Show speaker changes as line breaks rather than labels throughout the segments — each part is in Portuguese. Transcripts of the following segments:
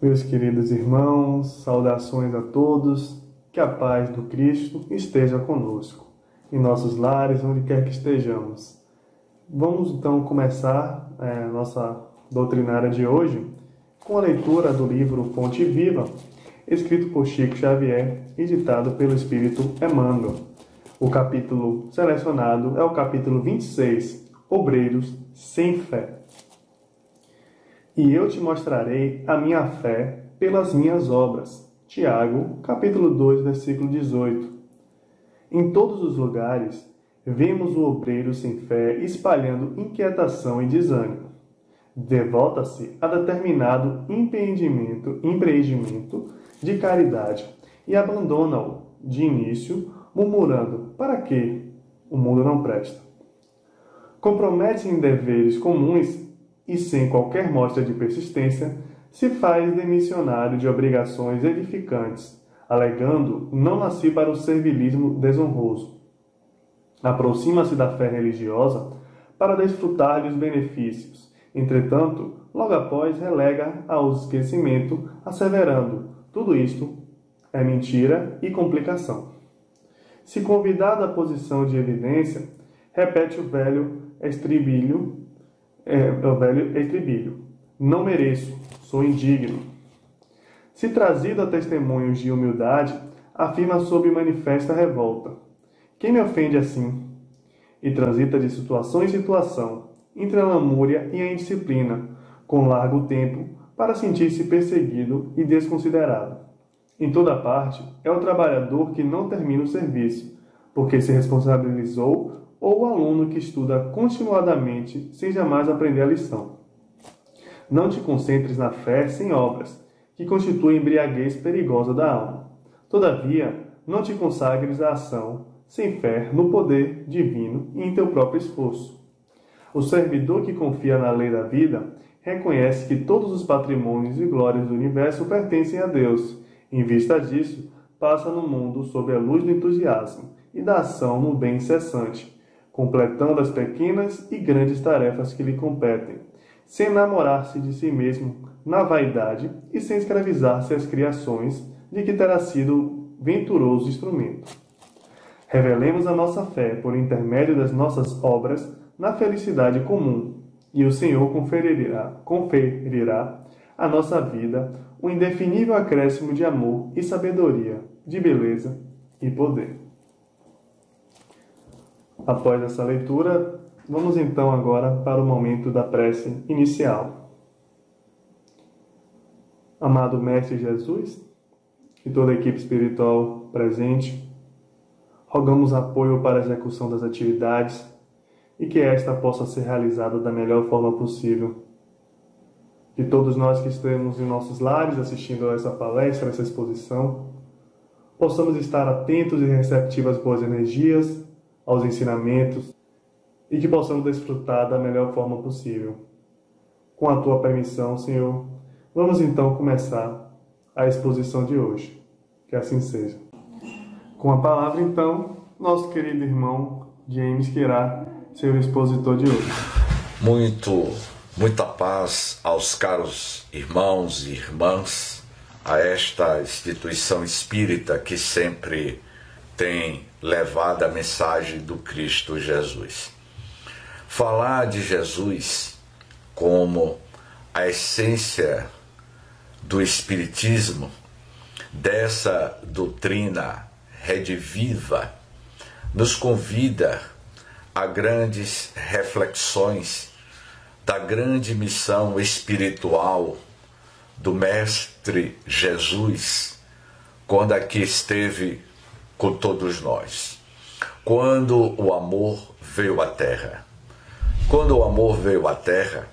Meus queridos irmãos, saudações a todos, que a paz do Cristo esteja conosco, em nossos lares, onde quer que estejamos. Vamos então começar a nossa doutrinária de hoje com a leitura do livro Fonte Viva, escrito por Chico Xavier e ditado pelo Espírito Emmanuel. O capítulo selecionado é o capítulo 26, Obreiros sem Fé. E eu te mostrarei a minha fé pelas minhas obras. Tiago, capítulo 2, versículo 18. Em todos os lugares, vemos o obreiro sem fé espalhando inquietação e desânimo. Devota-se a determinado empreendimento de caridade e abandona-o de início, murmurando: para quê? O mundo não presta. Compromete-se em deveres comuns e, sem qualquer mostra de persistência, se faz demissionário de obrigações edificantes, alegando não nascer para o servilismo desonroso. Aproxima-se da fé religiosa para desfrutar dos benefícios. Entretanto, logo após relega ao esquecimento, asseverando: tudo isto é mentira e complicação. Se convidado à posição de evidência, repete o velho estribilho: não mereço, sou indigno. Se trazido a testemunhos de humildade, afirma sob manifesta revolta: quem me ofende assim? E transita de situação em situação, entre a lamúria e a indisciplina, com largo tempo, para sentir-se perseguido e desconsiderado. Em toda parte, é o trabalhador que não termina o serviço, porque se responsabilizou, ou o aluno que estuda continuadamente sem jamais aprender a lição. Não te concentres na fé sem obras, que constitui a embriaguez perigosa da alma. Todavia, não te consagres à ação sem fé no poder divino e em teu próprio esforço. O servidor que confia na lei da vida reconhece que todos os patrimônios e glórias do universo pertencem a Deus. Em vista disso, passa no mundo sob a luz do entusiasmo e da ação no bem incessante, completando as pequenas e grandes tarefas que lhe competem, sem enamorar-se de si mesmo na vaidade e sem escravizar-se às criações de que terá sido venturoso instrumento. Revelemos a nossa fé por intermédio das nossas obras na felicidade comum, e o Senhor conferirá à nossa vida um indefinível acréscimo de amor e sabedoria, de beleza e poder. Após essa leitura, vamos então agora para o momento da prece inicial. Amado Mestre Jesus e toda a equipe espiritual presente, rogamos apoio para a execução das atividades e que esta possa ser realizada da melhor forma possível. Que todos nós que estamos em nossos lares assistindo a essa palestra, a essa exposição, possamos estar atentos e receptivos às boas energias, aos ensinamentos, e que possamos desfrutar da melhor forma possível. Com a tua permissão, Senhor, vamos então começar a exposição de hoje. Que assim seja. Com a palavra, então, nosso querido irmão James, que irá ser o expositor de hoje.
Muita paz aos caros irmãos e irmãs, a esta instituição espírita que sempre tem levado a mensagem do Cristo Jesus. Falar de Jesus como a essência do Espiritismo, dessa doutrina rediviva, nos convida a grandes reflexões da grande missão espiritual do Mestre Jesus, quando aqui esteve com todos nós. Quando o amor veio à Terra. Quando o amor veio à Terra,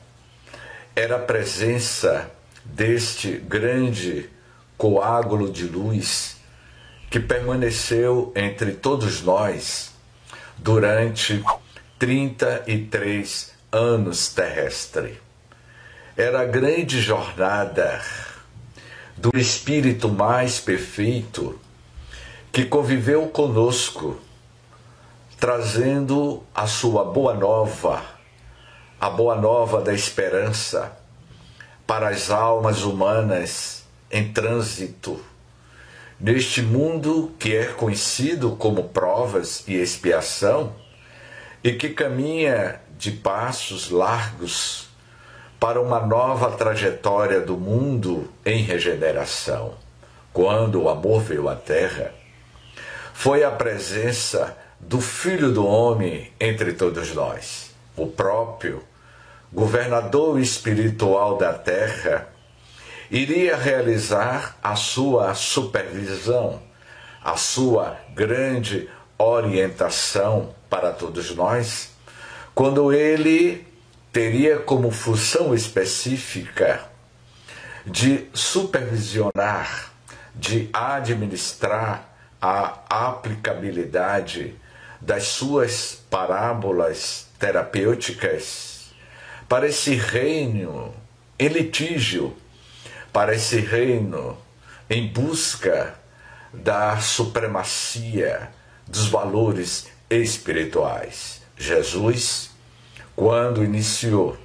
era a presença deste grande coágulo de luz que permaneceu entre todos nós durante 33 anos terrestre. Era a grande jornada do Espírito mais perfeito que conviveu conosco, trazendo a sua boa nova, a boa nova da esperança para as almas humanas em trânsito neste mundo que é conhecido como provas e expiação e que caminha de passos largos para uma nova trajetória do mundo em regeneração. Quando o amor veio à Terra, foi a presença do Filho do Homem entre todos nós, o próprio governador espiritual da Terra, iria realizar a sua supervisão, a sua grande orientação para todos nós, quando ele teria como função específica de supervisionar, de administrar a aplicabilidade das suas parábolas terapêuticas para esse reino em litígio, para esse reino em busca da supremacia dos valores espirituais. Jesus, quando iniciou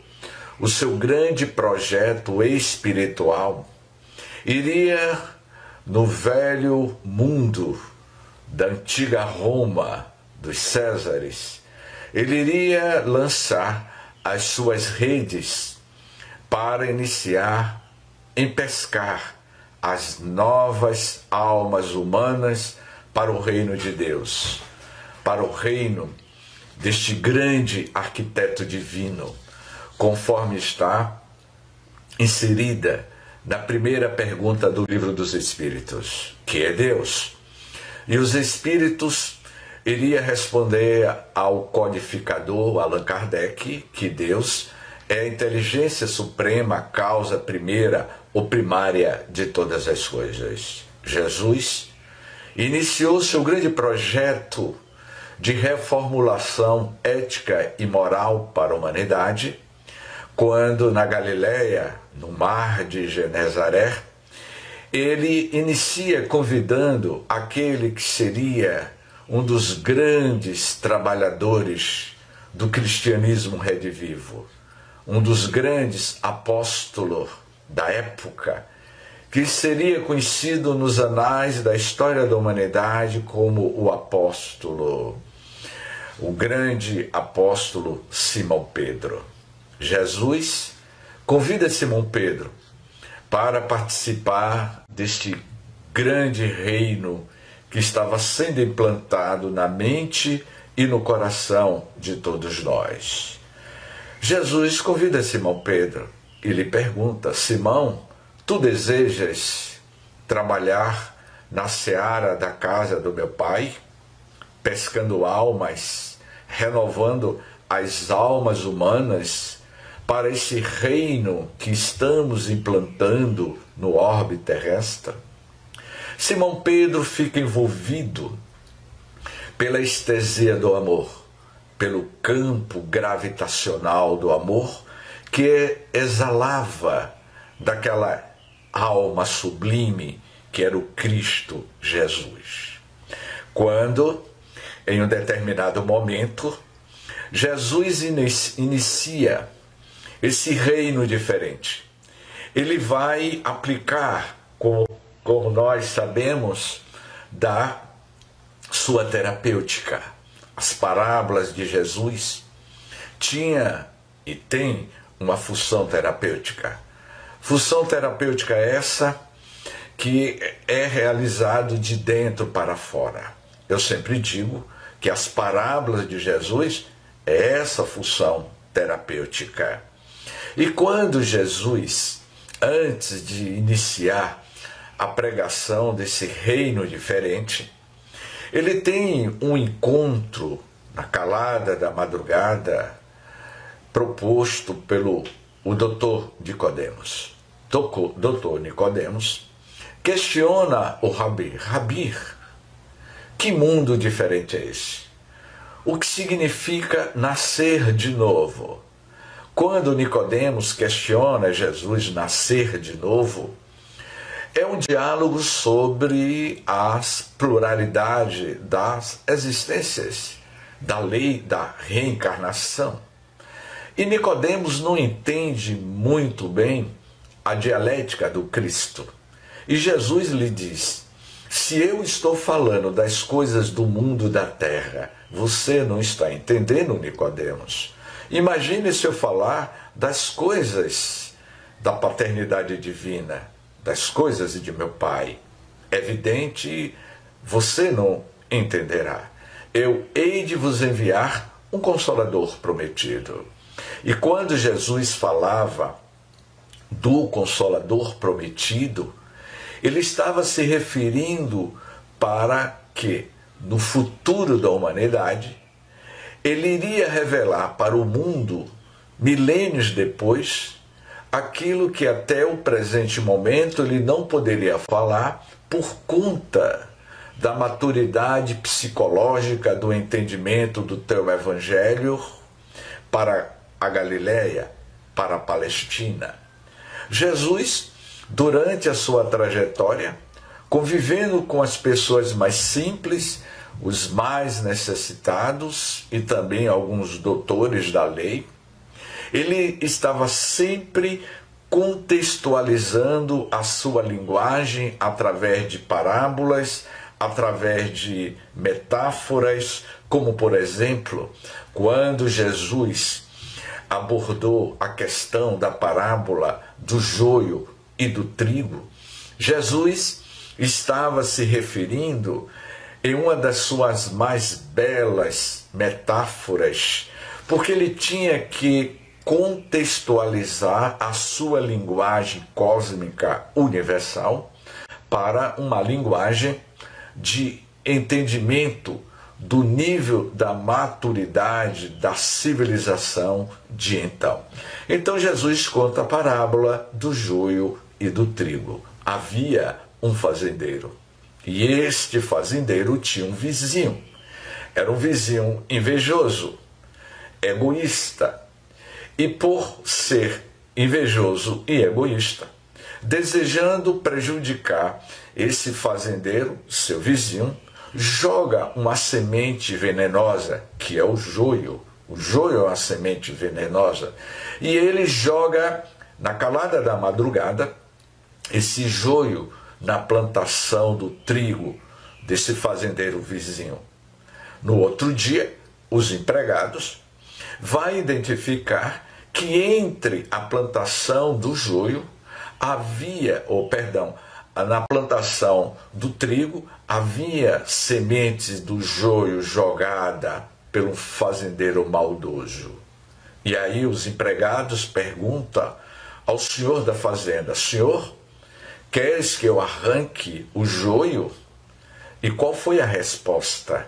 o seu grande projeto espiritual, iria no velho mundo da antiga Roma, dos Césares, ele iria lançar as suas redes para iniciar em pescar as novas almas humanas para o reino de Deus, para o reino deste grande arquiteto divino, conforme está inserida na primeira pergunta do Livro dos Espíritos, que é Deus. E os Espíritos iria responder ao codificador Allan Kardec que Deus é a inteligência suprema, a causa primeira ou primária de todas as coisas. Jesus iniciou seu grande projeto de reformulação ética e moral para a humanidade, quando na Galileia, no mar de Genezaré, ele inicia convidando aquele que seria um dos grandes trabalhadores do cristianismo redivivo, um dos grandes apóstolos da época, que seria conhecido nos anais da história da humanidade como o apóstolo, o grande apóstolo Simão Pedro. Jesus convida Simão Pedro para participar deste grande reino que estava sendo implantado na mente e no coração de todos nós. Jesus convida Simão Pedro e lhe pergunta: Simão, tu desejas trabalhar na seara da casa do meu pai, pescando almas, renovando as almas humanas para esse reino que estamos implantando no orbe terrestre? Simão Pedro fica envolvido pela estesia do amor, pelo campo gravitacional do amor que exalava daquela alma sublime que era o Cristo Jesus. Quando, em um determinado momento, Jesus inicia esse reino diferente. Ele vai aplicar, como nós sabemos, da sua terapêutica. As parábolas de Jesus tinha e tem uma função terapêutica. Função terapêutica essa que é realizado de dentro para fora. Eu sempre digo que as parábolas de Jesus é essa função terapêutica. E quando Jesus, antes de iniciar a pregação desse reino diferente, ele tem um encontro na calada da madrugada proposto pelo doutor Nicodemos. Doutor Nicodemos questiona o Rabi: Rabi, que mundo diferente é esse? O que significa nascer de novo? Quando Nicodemos questiona Jesus nascer de novo, é um diálogo sobre a pluralidade das existências, da lei da reencarnação. E Nicodemos não entende muito bem a dialética do Cristo. E Jesus lhe diz: se eu estou falando das coisas do mundo da terra, você não está entendendo, Nicodemos. Imagine se eu falar das coisas da paternidade divina, das coisas de meu Pai. É evidente, você não entenderá. Eu hei de vos enviar um Consolador prometido. E quando Jesus falava do Consolador prometido, ele estava se referindo para que, no futuro da humanidade, ele iria revelar para o mundo, milênios depois, aquilo que até o presente momento ele não poderia falar por conta da maturidade psicológica do entendimento do teu evangelho para a Galileia, para a Palestina. Jesus, durante a sua trajetória, convivendo com as pessoas mais simples, os mais necessitados e também alguns doutores da lei, ele estava sempre contextualizando a sua linguagem através de parábolas, através de metáforas, como por exemplo, quando Jesus abordou a questão da parábola do joio e do trigo, Jesus estava se referindo em uma das suas mais belas metáforas, porque ele tinha que contextualizar a sua linguagem cósmica universal para uma linguagem de entendimento do nível da maturidade da civilização de então. Então Jesus conta a parábola do joio e do trigo. Havia um fazendeiro, e este fazendeiro tinha um vizinho. Era um vizinho invejoso, egoísta, e por ser invejoso e egoísta, desejando prejudicar esse fazendeiro, seu vizinho, joga uma semente venenosa, que é o joio. O joio é uma semente venenosa. E ele joga, na calada da madrugada, esse joio na plantação do trigo desse fazendeiro vizinho. No outro dia, os empregados vão identificar que entre a plantação do joio na plantação do trigo havia sementes do joio jogada pelo fazendeiro maldoso. E aí os empregados perguntam ao senhor da fazenda: senhor, queres que eu arranque o joio? E qual foi a resposta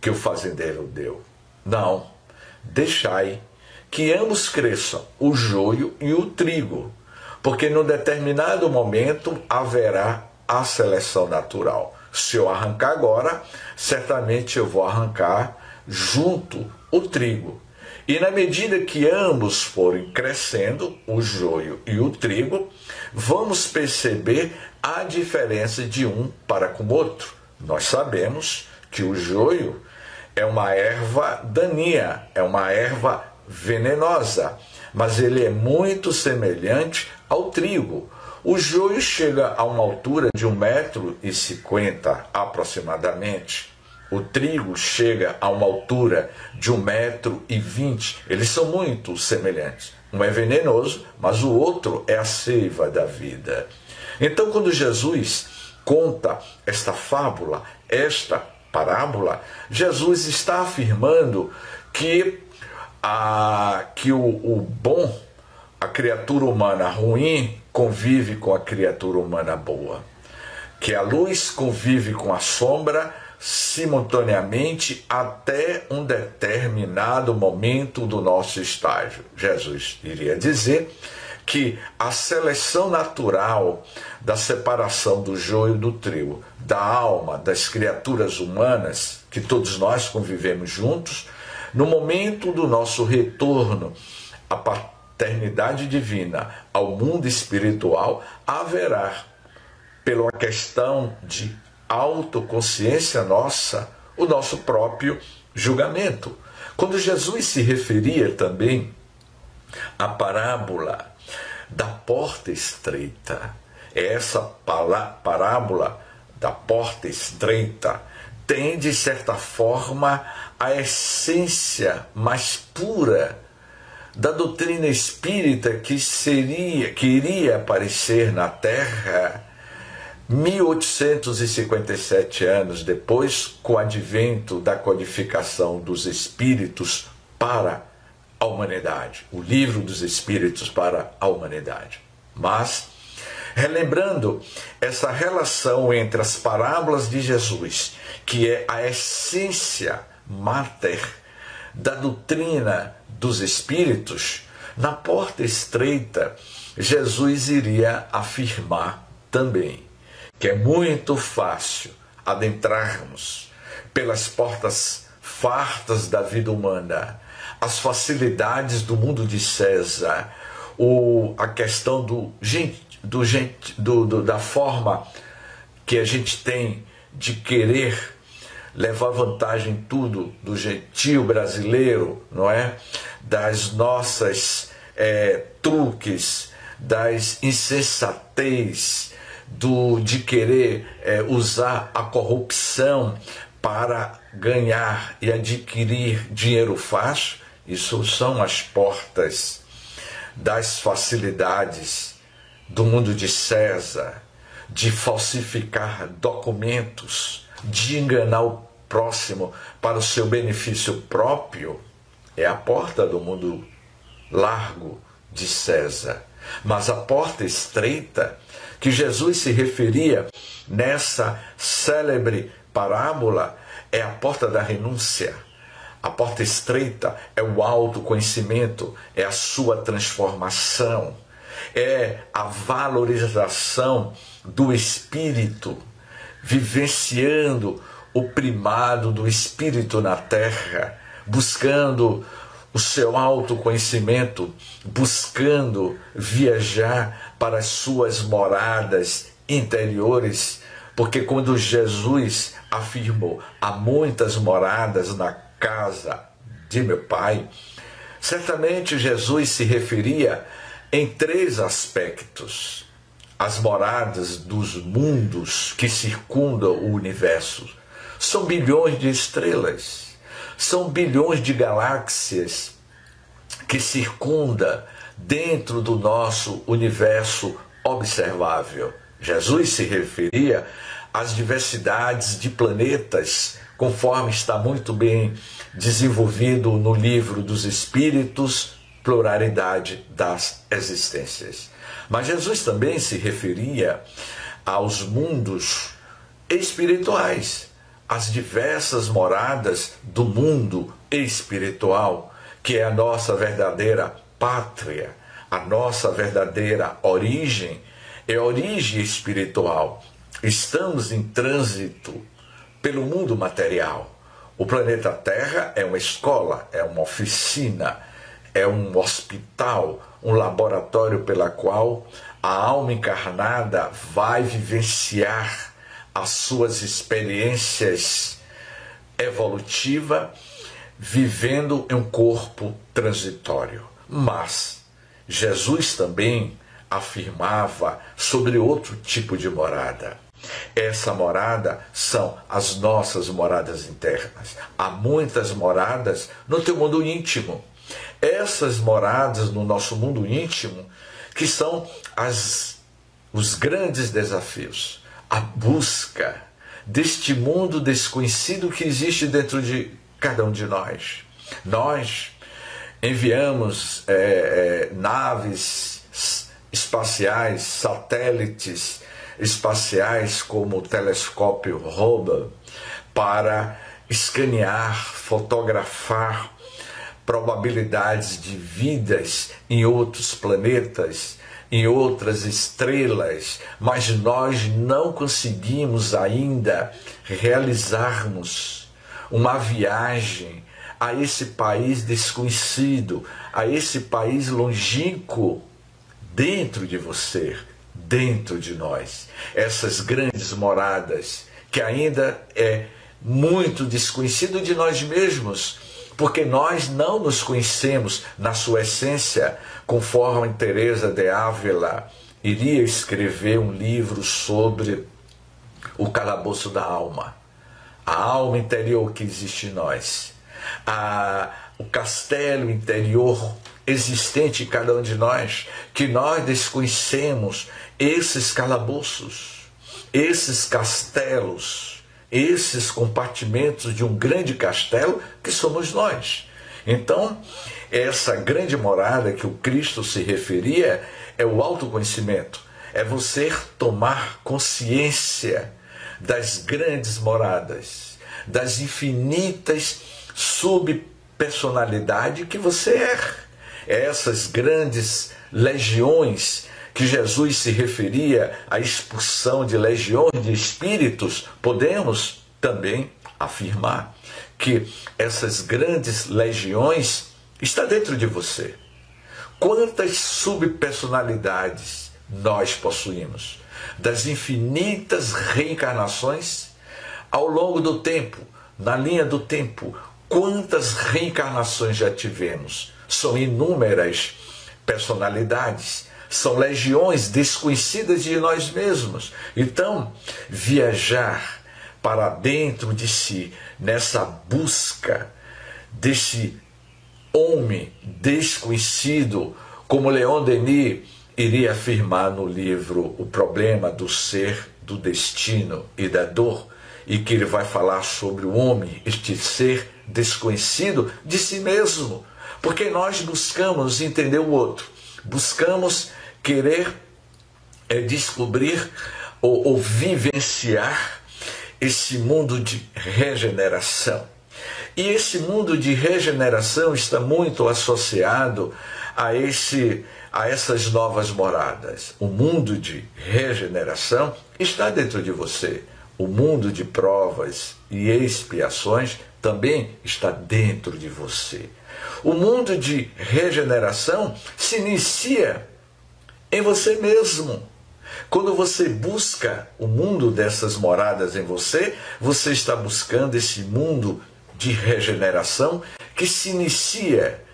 que o fazendeiro deu? Não, deixai que ambos cresçam, o joio e o trigo, porque num determinado momento haverá a seleção natural. Se eu arrancar agora, certamente eu vou arrancar junto o trigo. E na medida que ambos forem crescendo, o joio e o trigo, vamos perceber a diferença de um para com o outro. Nós sabemos que o joio é uma erva daninha, é uma erva venenosa, mas ele é muito semelhante ao trigo. O joio chega a uma altura de 1,50 m aproximadamente. O trigo chega a uma altura de 1,20 m. Eles são muito semelhantes. Um é venenoso, mas o outro é a seiva da vida. Então, quando Jesus conta esta fábula, esta parábola, Jesus está afirmando que o bom, a criatura humana ruim, convive com a criatura humana boa. Que a luz convive com a sombra simultaneamente até um determinado momento do nosso estágio. Jesus iria dizer que a seleção natural da separação do joio do trigo, da alma, das criaturas humanas, que todos nós convivemos juntos, no momento do nosso retorno à paternidade divina, ao mundo espiritual, haverá, pela questão de autoconsciência nossa, o nosso próprio julgamento. Quando Jesus se referia também à parábola da porta estreita, Essa parábola da porta estreita tem, de certa forma, a essência mais pura da doutrina espírita que iria aparecer na Terra 1857 anos depois, com o advento da codificação dos Espíritos para a humanidade, o Livro dos Espíritos para a humanidade. Mas, relembrando essa relação entre as parábolas de Jesus, que é a essência mater da doutrina dos Espíritos, na porta estreita, Jesus iria afirmar também que é muito fácil adentrarmos pelas portas fartas da vida humana, as facilidades do mundo de César, a questão da forma que a gente tem de querer levar vantagem em tudo, do gentio brasileiro, não é? Das nossas truques, das insensatez, de querer usar a corrupção para ganhar e adquirir dinheiro fácil. Isso são as portas das facilidades do mundo de César, de falsificar documentos, de enganar o próximo para o seu benefício próprio. É a porta do mundo largo de César. Mas a porta estreita que Jesus se referia nessa célebre parábola é a porta da renúncia. A porta estreita é o autoconhecimento, é a sua transformação, é a valorização do espírito, vivenciando o primado do espírito na terra, buscando o seu autoconhecimento, buscando viajar para as suas moradas interiores, porque quando Jesus afirmou: há muitas moradas na casa de meu Pai, certamente Jesus se referia em 3 aspectos: as moradas dos mundos que circundam o universo. São bilhões de estrelas, são bilhões de galáxias que circunda dentro do nosso universo observável. Jesus se referia às diversidades de planetas, conforme está muito bem desenvolvido no Livro dos Espíritos, Pluralidade das Existências. Mas Jesus também se referia aos mundos espirituais, as diversas moradas do mundo espiritual, que é a nossa verdadeira pátria, a nossa verdadeira origem, é a origem espiritual. Estamos em trânsito pelo mundo material. O planeta Terra é uma escola, é uma oficina, é um hospital, um laboratório pela qual a alma encarnada vai vivenciar as suas experiências evolutivas, vivendo em um corpo transitório. Mas Jesus também afirmava sobre outro tipo de morada. Essa morada são as nossas moradas internas. Há muitas moradas no teu mundo íntimo. Essas moradas no nosso mundo íntimo que são os grandes desafios. A busca deste mundo desconhecido que existe dentro de cada um de nós. Nós enviamos naves espaciais, satélites espaciais como o telescópio Hubble para escanear, fotografar probabilidades de vidas em outros planetas, em outras estrelas, mas nós não conseguimos ainda realizarmos uma viagem a esse país desconhecido, a esse país longínquo dentro de você, dentro de nós. Essas grandes moradas que ainda é muito desconhecido de nós mesmos, porque nós não nos conhecemos na sua essência, conforme Teresa de Ávila iria escrever um livro sobre o calabouço da alma, a alma interior que existe em nós, o castelo interior existente em cada um de nós, que nós desconhecemos esses calabouços, esses castelos, esses compartimentos de um grande castelo que somos nós. Então, essa grande morada que o Cristo se referia é o autoconhecimento, é você tomar consciência das grandes moradas, das infinitas subpersonalidades que você é. Essas grandes legiões que Jesus se referia à expulsão de legiões de espíritos, podemos também afirmar que essas grandes legiões estão dentro de você. Quantas subpersonalidades nós possuímos? Das infinitas reencarnações ao longo do tempo, na linha do tempo, quantas reencarnações já tivemos? São inúmeras personalidades, são legiões desconhecidas de nós mesmos. Então, viajar para dentro de si, nessa busca desse homem desconhecido, como Leon Denis iria afirmar no livro O Problema do Ser, do Destino e da Dor, e que ele vai falar sobre o homem, este ser desconhecido de si mesmo, porque nós buscamos entender o outro, buscamos querer descobrir ou vivenciar esse mundo de regeneração. E esse mundo de regeneração está muito associado a essas novas moradas. O mundo de regeneração está dentro de você. O mundo de provas e expiações também está dentro de você. O mundo de regeneração se inicia em você mesmo. Quando você busca o mundo dessas moradas em você, você está buscando esse mundo de regeneração que se inicia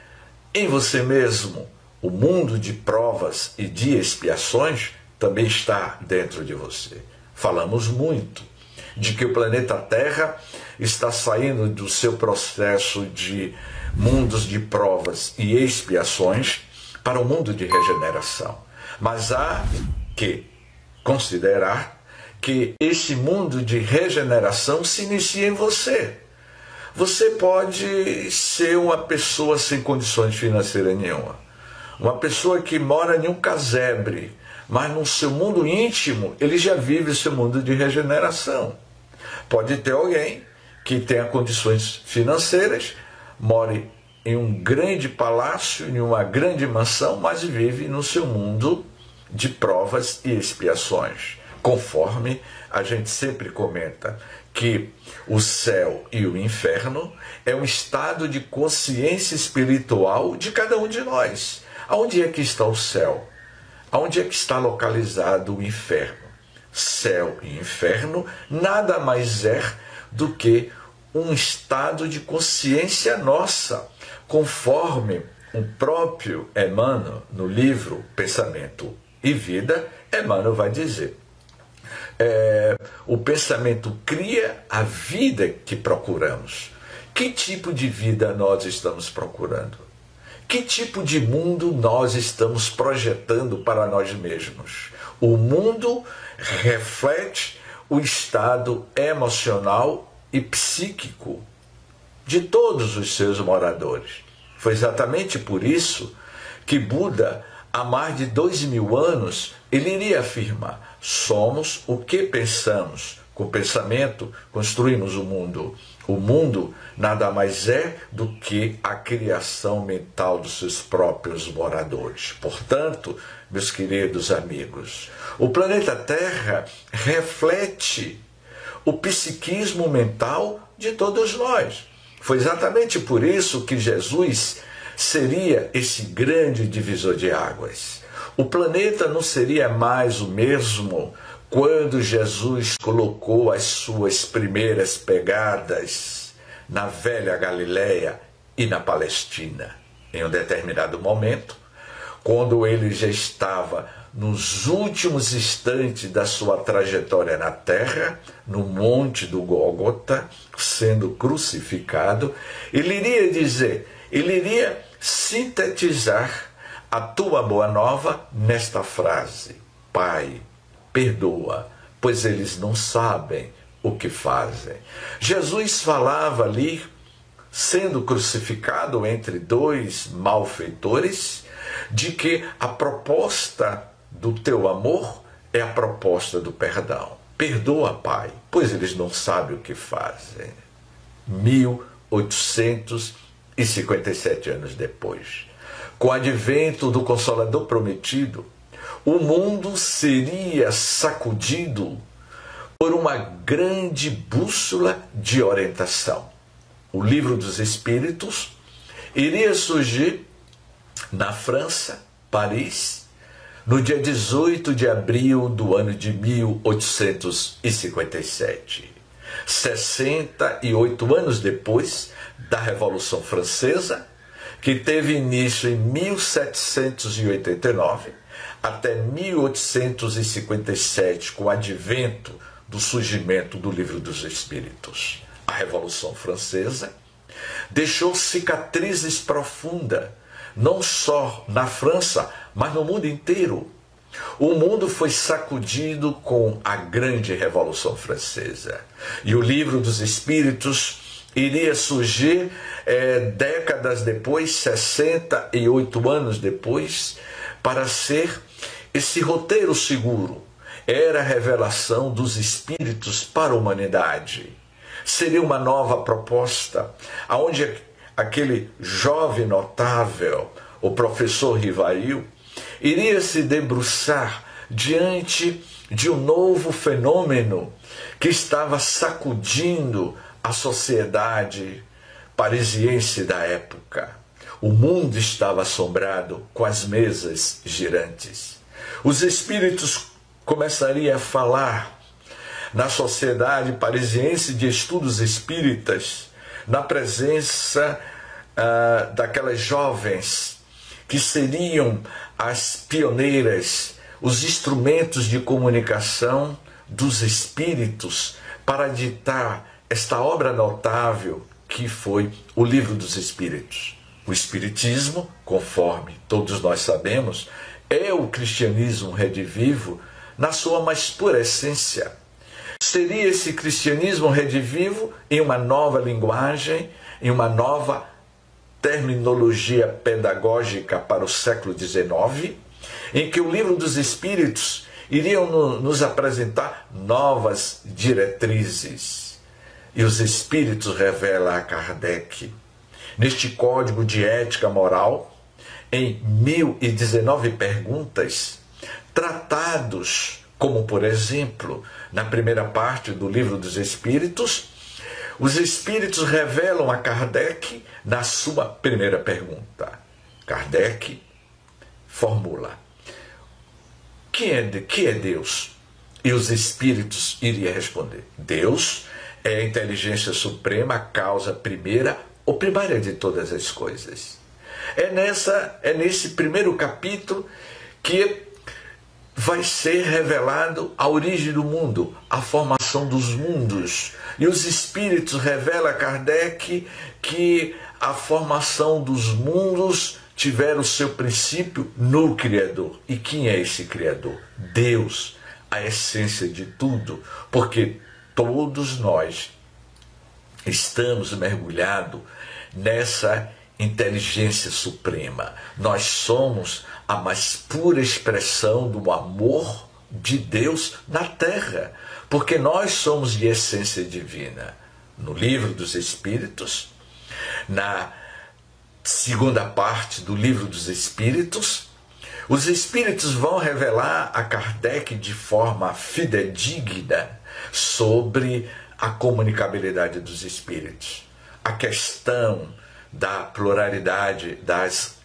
em você mesmo. O mundo de provas e de expiações também está dentro de você. Falamos muito de que o planeta Terra está saindo do seu processo de mundos de provas e expiações para o mundo de regeneração. Mas há que considerar que esse mundo de regeneração se inicia em você. Você pode ser uma pessoa sem condições financeiras nenhuma, uma pessoa que mora em um casebre, mas no seu mundo íntimo ele já vive o seu mundo de regeneração. Pode ter alguém que tenha condições financeiras, more em um grande palácio, em uma grande mansão, mas vive no seu mundo de provas e expiações. Conforme a gente sempre comenta que o céu e o inferno é um estado de consciência espiritual de cada um de nós. Aonde é que está o céu? Aonde é que está localizado o inferno? Céu e inferno nada mais é do que um estado de consciência nossa, conforme o próprio Emmanuel, no livro Pensamento e Vida, Emmanuel vai dizer: o pensamento cria a vida que procuramos. Que tipo de vida nós estamos procurando? Que tipo de mundo nós estamos projetando para nós mesmos? O mundo reflete o estado emocional e psíquico de todos os seus moradores. Foi exatamente por isso que Buda, há mais de 2000 anos, ele iria afirmar: somos o que pensamos. Com o pensamento construímos o mundo. O mundo nada mais é do que a criação mental dos seus próprios moradores. Portanto, meus queridos amigos, o planeta Terra reflete o psiquismo mental de todos nós. Foi exatamente por isso que Jesus seria esse grande divisor de águas. O planeta não seria mais o mesmo quando Jesus colocou as suas primeiras pegadas na velha Galileia e na Palestina. Em um determinado momento, quando ele já estava nos últimos instantes da sua trajetória na terra, no monte do Gólgota, sendo crucificado, ele iria dizer, ele iria sintetizar a tua boa nova nesta frase: Pai, perdoa, pois eles não sabem o que fazem. Jesus falava ali, sendo crucificado entre dois malfeitores, de que a proposta do teu amor é a proposta do perdão. Perdoa, Pai, pois eles não sabem o que fazem. 1857 anos depois, com o advento do Consolador prometido, o mundo seria sacudido por uma grande bússola de orientação. O Livro dos Espíritos iria surgir na França, Paris, no dia 18 de abril do ano de 1857. 68 anos depois da Revolução Francesa, que teve início em 1789 até 1857, com o advento do surgimento do Livro dos Espíritos. A Revolução Francesa deixou cicatrizes profundas, não só na França, mas no mundo inteiro. O mundo foi sacudido com a grande Revolução Francesa. E o Livro dos Espíritos iria surgir décadas depois, 68 anos depois, para ser esse roteiro seguro. Era a revelação dos Espíritos para a humanidade. Seria uma nova proposta, onde aquele jovem notável, o professor Rivail, iria se debruçar diante de um novo fenômeno que estava sacudindo a sociedade parisiense da época. O mundo estava assombrado com as mesas girantes. Os espíritos começariam a falar na sociedade parisiense de estudos espíritas, na presença daquelas jovens que seriam as pioneiras, os instrumentos de comunicação dos espíritos para ditar esta obra notável que foi o Livro dos Espíritos. O Espiritismo, conforme todos nós sabemos, é o cristianismo redivivo na sua mais pura essência. Seria esse cristianismo redivivo em uma nova linguagem, em uma nova terminologia pedagógica para o século XIX, em que o Livro dos Espíritos iriam nos apresentar novas diretrizes. E os Espíritos revelam a Kardec, neste Código de Ética Moral, em 1019 perguntas, tratados como, por exemplo, na primeira parte do Livro dos Espíritos, os Espíritos revelam a Kardec na sua primeira pergunta. Kardec formula: que é Deus? E os Espíritos iriam responder: Deus é a inteligência suprema, a causa primeira ou primária de todas as coisas. É nesse primeiro capítulo que vai ser revelado a origem do mundo, a formação dos mundos. E os Espíritos revelam a Kardec que a formação dos mundos tiveram o seu princípio no Criador. E quem é esse Criador? Deus, a essência de tudo, porque todos nós estamos mergulhados nessa inteligência suprema. Nós somos a mais pura expressão do amor de Deus na Terra, porque nós somos de essência divina. No Livro dos Espíritos, na segunda parte do Livro dos Espíritos, os Espíritos vão revelar a Kardec de forma fidedigna sobre a comunicabilidade dos Espíritos, a questão da pluralidade das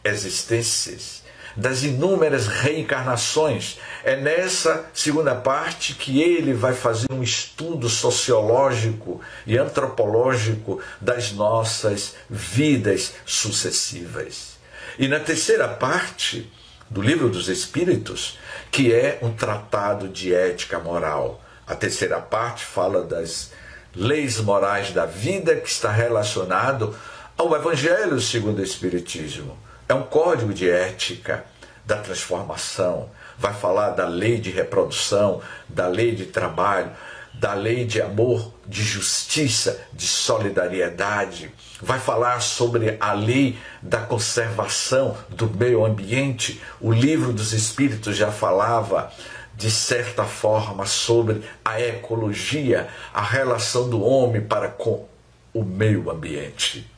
existências, das inúmeras reencarnações. É nessa segunda parte que ele vai fazer um estudo sociológico e antropológico das nossas vidas sucessivas. E na terceira parte do Livro dos Espíritos, que é um tratado de ética moral, a terceira parte fala das leis morais da vida, que está relacionado ao Evangelho segundo o Espiritismo. É um código de ética da transformação. Vai falar da lei de reprodução, da lei de trabalho, da lei de amor, de justiça, de solidariedade. Vai falar sobre a lei da conservação do meio ambiente. O Livro dos Espíritos já falava, de certa forma, sobre a ecologia, a relação do homem para com o meio ambiente.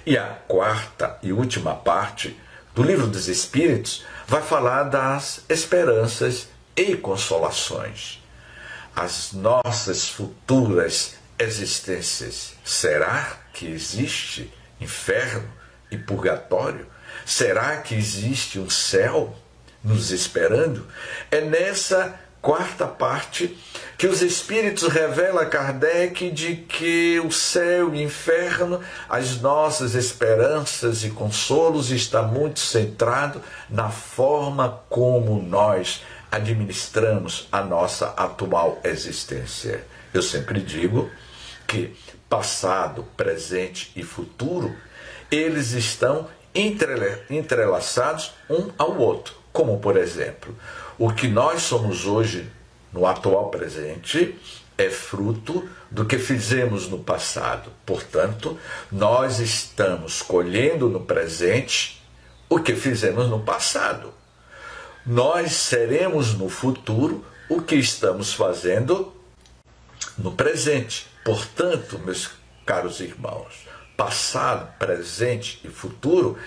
E a quarta e última parte do Livro dos Espíritos vai falar das esperanças e consolações. As nossas futuras existências. Será que existe inferno e purgatório? Será que existe um céu nos esperando? É nessa quarta parte que os Espíritos revelam a Kardec de que o céu e o inferno, as nossas esperanças e consolos, está muito centrado na forma como nós administramos a nossa atual existência. Eu sempre digo que passado, presente e futuro, eles estão entrelaçados um ao outro. Como, por exemplo, o que nós somos hoje, no atual presente, é fruto do que fizemos no passado. Portanto, nós estamos colhendo no presente o que fizemos no passado. Nós seremos no futuro o que estamos fazendo no presente. Portanto, meus caros irmãos, passado, presente e futuro,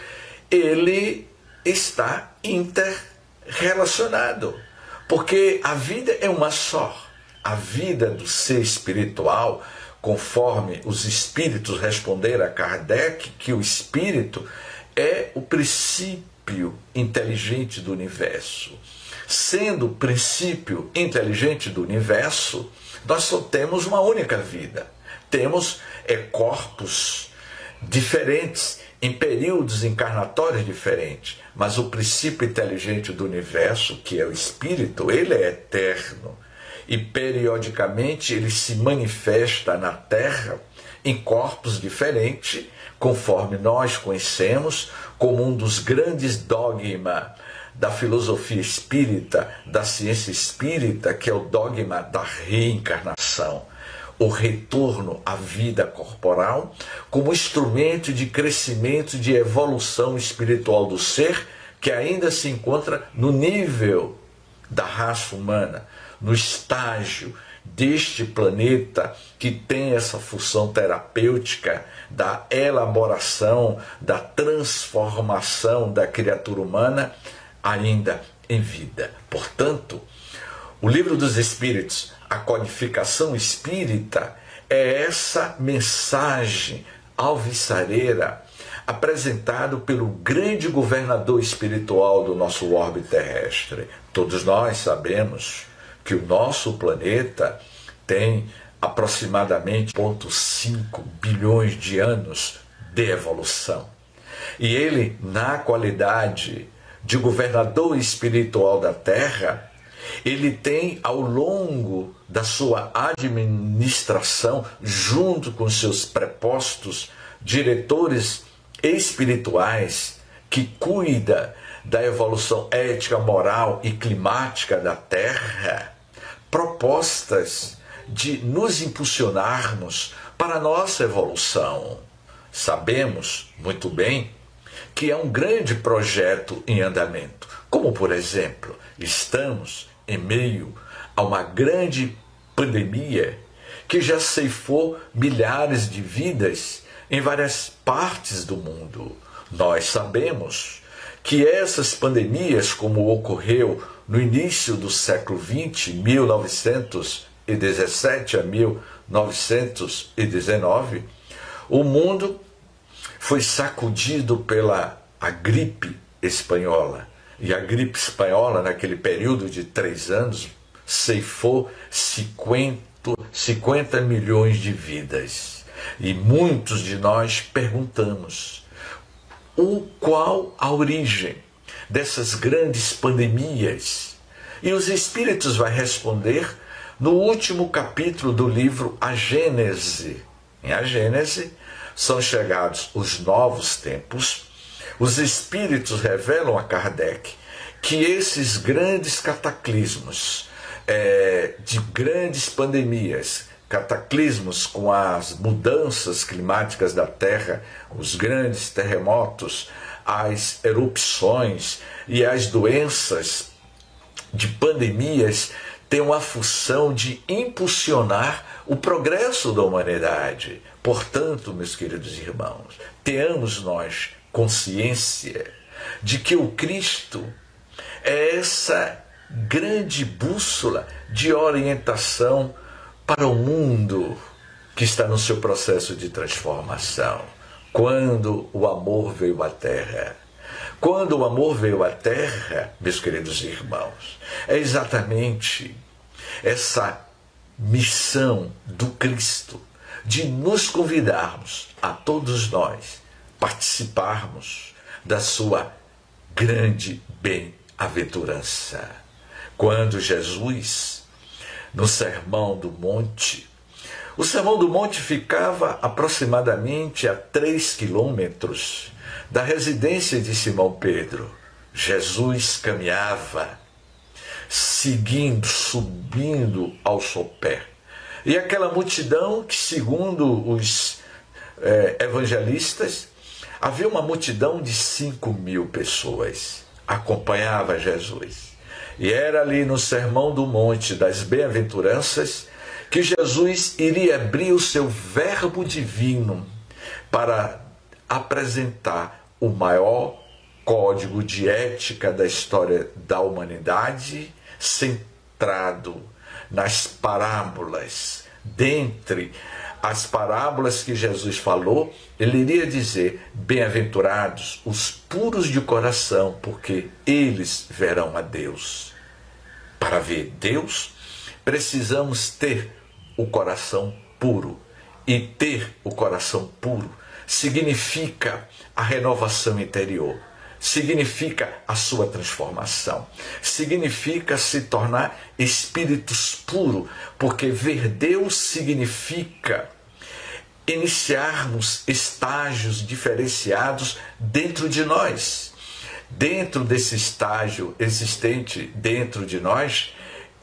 ele está interrelacionado. Porque a vida é uma só. A vida do ser espiritual, conforme os espíritos responderam a Kardec, que o espírito é o princípio inteligente do universo. Sendo o princípio inteligente do universo, nós só temos uma única vida. Temos corpos diferentes, em períodos encarnatórios diferentes, mas o princípio inteligente do universo, que é o espírito, ele é eterno. E periodicamente ele se manifesta na Terra em corpos diferentes, conforme nós conhecemos como um dos grandes dogmas da filosofia espírita, da ciência espírita, que é o dogma da reencarnação, o retorno à vida corporal como instrumento de crescimento, de evolução espiritual do ser, que ainda se encontra no nível da raça humana, no estágio deste planeta que tem essa função terapêutica da elaboração, da transformação da criatura humana ainda em vida. Portanto, o Livro dos Espíritos, a codificação espírita, é essa mensagem alvissareira apresentado pelo grande governador espiritual do nosso orbe terrestre. Todos nós sabemos que o nosso planeta tem aproximadamente 0,5 bilhões de anos de evolução. E ele, na qualidade de governador espiritual da Terra, ele tem, ao longo da sua administração, junto com seus prepostos diretores espirituais, que cuida da evolução ética, moral e climática da Terra, propostas de nos impulsionarmos para a nossa evolução. Sabemos muito bem que é um grande projeto em andamento, como, por exemplo, estamos em meio a uma grande pandemia que já ceifou milhares de vidas em várias partes do mundo. Nós sabemos que essas pandemias, como ocorreu no início do século XX, 1917 a 1919, o mundo foi sacudido pela gripe espanhola. E a gripe espanhola, naquele período de 3 anos, ceifou 50 milhões de vidas. E muitos de nós perguntamos: qual a origem dessas grandes pandemias. E os Espíritos vai responder no último capítulo do livro A Gênese. Em A Gênese são chegados os novos tempos. Os Espíritos revelam a Kardec que esses grandes cataclismos, de grandes pandemias, cataclismos com as mudanças climáticas da Terra, os grandes terremotos, as erupções e as doenças de pandemias têm uma função de impulsionar o progresso da humanidade. Portanto, meus queridos irmãos, tenhamos nós consciência de que o Cristo é essa grande bússola de orientação para o mundo que está no seu processo de transformação. Quando o amor veio à Terra. Quando o amor veio à Terra, meus queridos irmãos, é exatamente essa missão do Cristo de nos convidarmos a todos nós participarmos da sua grande bem-aventurança. Quando Jesus, no Sermão do Monte, o Sermão do Monte ficava aproximadamente a 3 quilômetros da residência de Simão Pedro. Jesus caminhava, seguindo, subindo ao sopé. E aquela multidão que, segundo os evangelistas, havia uma multidão de 5.000 pessoas, acompanhava Jesus. E era ali no Sermão do Monte das Bem-aventuranças que Jesus iria abrir o seu verbo divino para apresentar o maior código de ética da história da humanidade, centrado nas parábolas. Dentre as parábolas que Jesus falou, ele iria dizer: bem-aventurados os puros de coração, porque eles verão a Deus. Para ver Deus, precisamos ter o coração puro. E ter o coração puro significa a renovação interior, significa a sua transformação, significa se tornar espíritos puros, porque ver Deus significa iniciarmos estágios diferenciados dentro de nós. Dentro desse estágio existente dentro de nós,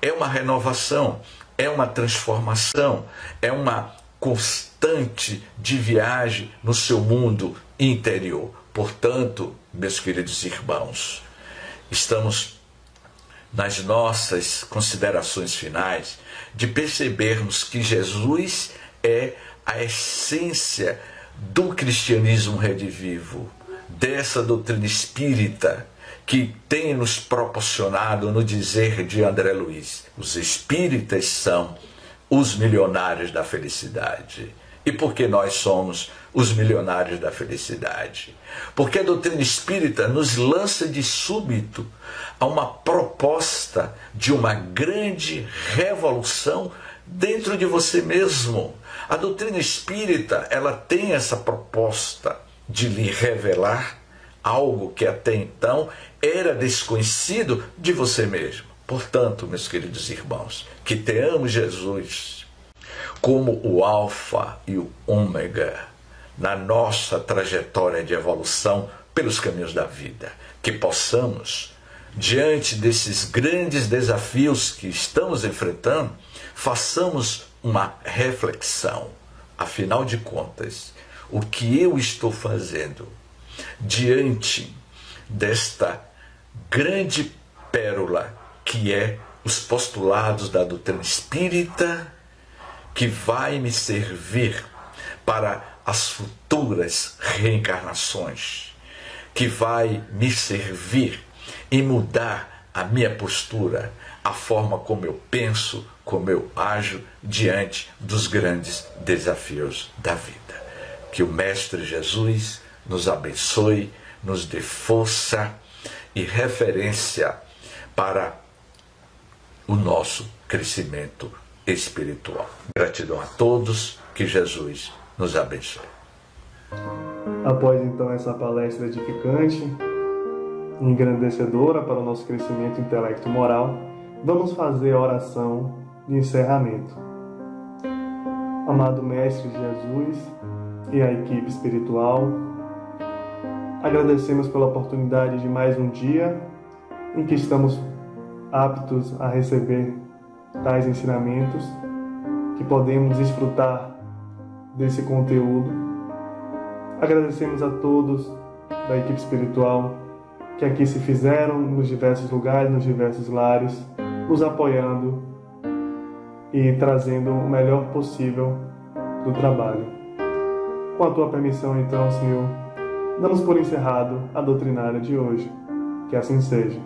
é uma renovação, é uma transformação, é uma constante de viagem no seu mundo interior. Portanto, meus queridos irmãos, estamos nas nossas considerações finais de percebermos que Jesus é a essência do cristianismo redivivo, dessa doutrina espírita que tem nos proporcionado, no dizer de André Luiz, os espíritas são os milionários da felicidade. E por que nós somos os milionários da felicidade? Porque a doutrina espírita nos lança de súbito a uma proposta de uma grande revolução dentro de você mesmo. A doutrina espírita, ela tem essa proposta de lhe revelar algo que até então era desconhecido de você mesmo. Portanto, meus queridos irmãos, que tenhamos Jesus como o alfa e o ômega na nossa trajetória de evolução pelos caminhos da vida. Que possamos, diante desses grandes desafios que estamos enfrentando, façamos uma reflexão. Afinal de contas, o que eu estou fazendo diante desta grande pérola que é os postulados da doutrina espírita, que vai me servir para as futuras reencarnações, que vai me servir em mudar a minha postura, a forma como eu penso, como eu ajo diante dos grandes desafios da vida. Que o Mestre Jesus nos abençoe, nos dê força e referência para o nosso crescimento espiritual. Gratidão a todos, que Jesus nos abençoe.
Após então essa palestra edificante e engrandecedora para o nosso crescimento intelecto-moral, vamos fazer a oração de encerramento. Amado Mestre Jesus e a equipe espiritual, agradecemos pela oportunidade de mais um dia em que estamos aptos a receber tais ensinamentos, que podemos desfrutar desse conteúdo. Agradecemos a todos da equipe espiritual que aqui se fizeram nos diversos lugares, nos diversos lares, nos apoiando e trazendo o melhor possível do trabalho. Com a tua permissão, então, Senhor, damos por encerrado a doutrinária de hoje. Que assim seja.